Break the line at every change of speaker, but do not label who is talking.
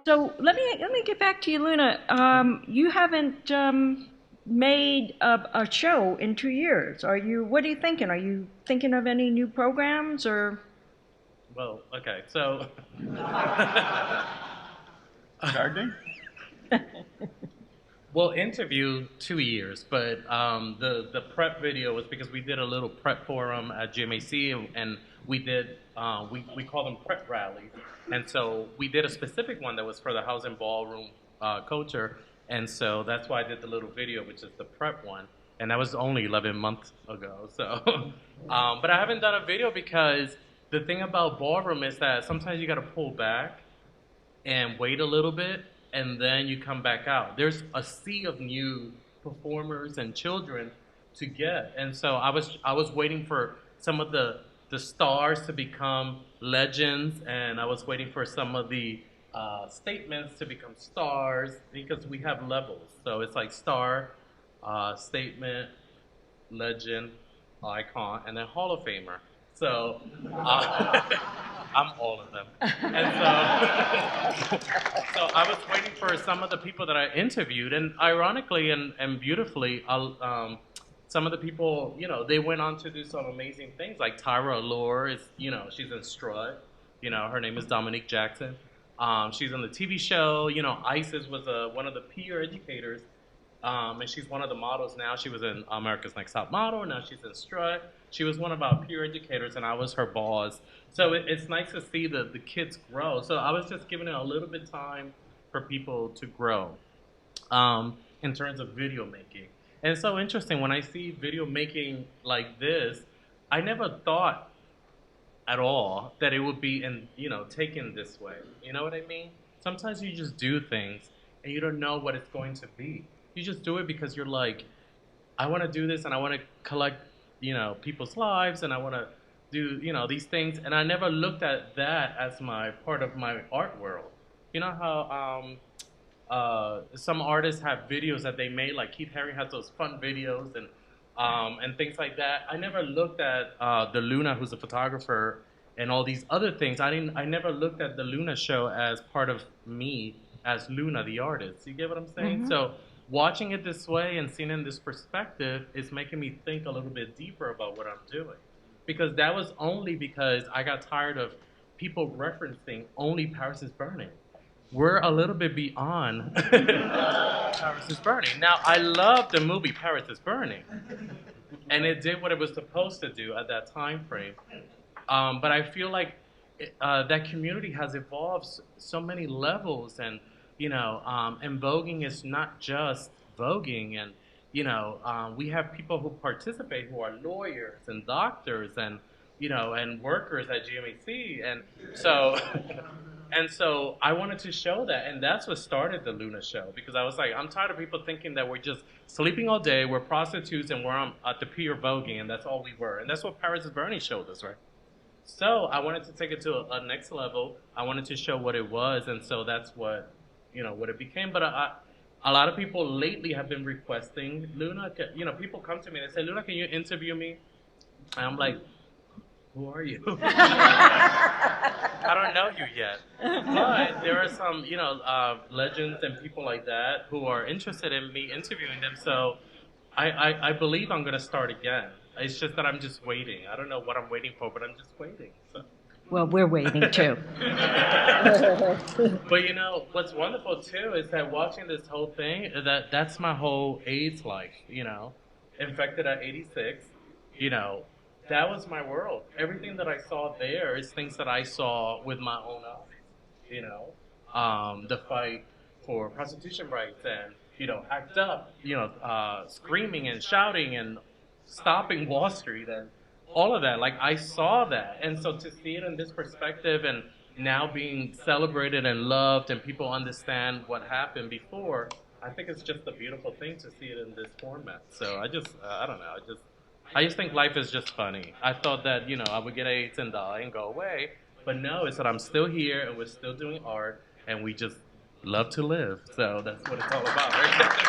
So let me get back to you, Luna. You haven't made a show in 2 years. Are you? What are you thinking? Are you thinking of any new programs or?
Well, okay, so
Gardening?
we'll interview 2 years, but the prep video was because we did a little prep forum at GMAC, and we did we call them prep rallies, and so we did a specific one that was for the housing ballroom culture, and so that's why I did the little video, which is the prep one, and that was only 11 months ago. So, but I haven't done a video because the thing about ballroom is that sometimes you got to pull back and wait a little bit, and then you come back out. There's a sea of new performers and children to get, and so I was waiting for some of the stars to become legends, and I was waiting for some of the statements to become stars because we have levels. So it's like star, statement, legend, icon, and then Hall of Famer. So I'm all of them. And so, so I was waiting for some of the people that I interviewed, and ironically and beautifully, some of the people, they went on to do some amazing things. Like Tyra Allure is, she's in Strut. Her name is Dominique Jackson. She's on the TV show. Isis was one of the peer educators, and she's one of the models now. She was in America's Next Top Model. Now she's in Strut. She was one of our peer educators, and I was her boss. So it's nice to see the kids grow. So I was just giving it a little bit time for people to grow in terms of video making. And it's so interesting when I see video making like this. I never thought at all that it would be taken this way. You know what I mean? Sometimes you just do things and you don't know what it's going to be. You just do it because you're like, I want to do this and I want to collect people's lives, and I want to do these things, and I never looked at that as my part of my art world. You know how some artists have videos that they made, like Keith Haring has those fun videos and things like that. I never looked at the Luna, who's a photographer, and all these other things. I never looked at the Luna show as part of me as Luna, the artist. You get what I'm saying?
Mm-hmm.
So watching it this way and seeing it in this perspective is making me think a little bit deeper about what I'm doing. Because that was only because I got tired of people referencing only Paris is Burning. We're a little bit beyond Paris is Burning. Now, I love the movie Paris is Burning, and it did what it was supposed to do at that time frame. But I feel like that community has evolved so many levels, and and voguing is not just voguing, and we have people who participate who are lawyers and doctors and and workers at GMAC, and so and so I wanted to show that, and that's what started the Luna show, because I was like, I'm tired of people thinking that we're just sleeping all day, we're prostitutes, and we're at the pier voguing, and that's all we were, and that's what Paris is Burning showed us, right? So I wanted to take it to a next level. I wanted to show what it was, and so that's what what it became. But a lot of people lately have been requesting Luna. People come to me and they say, Luna, can you interview me? And I'm like, who are you? I don't know you yet. But there are some, legends and people like that who are interested in me interviewing them. So I believe I'm going to start again. It's just that I'm just waiting. I don't know what I'm waiting for, but I'm just waiting. So.
Well, we're waiting too.
But what's wonderful too is that watching this whole thing, that's my whole AIDS life, infected at 86, that was my world. Everything that I saw there is things that I saw with my own eyes, the fight for prostitution rights and, ACT UP, screaming and shouting and stopping Wall Street and all of that. Like, I saw that. And so to see it in this perspective and now being celebrated and loved and people understand what happened before, I think it's just a beautiful thing to see it in this format. So I don't know. I just think life is just funny. I thought that, I would get AIDS and die and go away. But no, it's that I'm still here and we're still doing art and we just love to live. So that's what it's all about, right?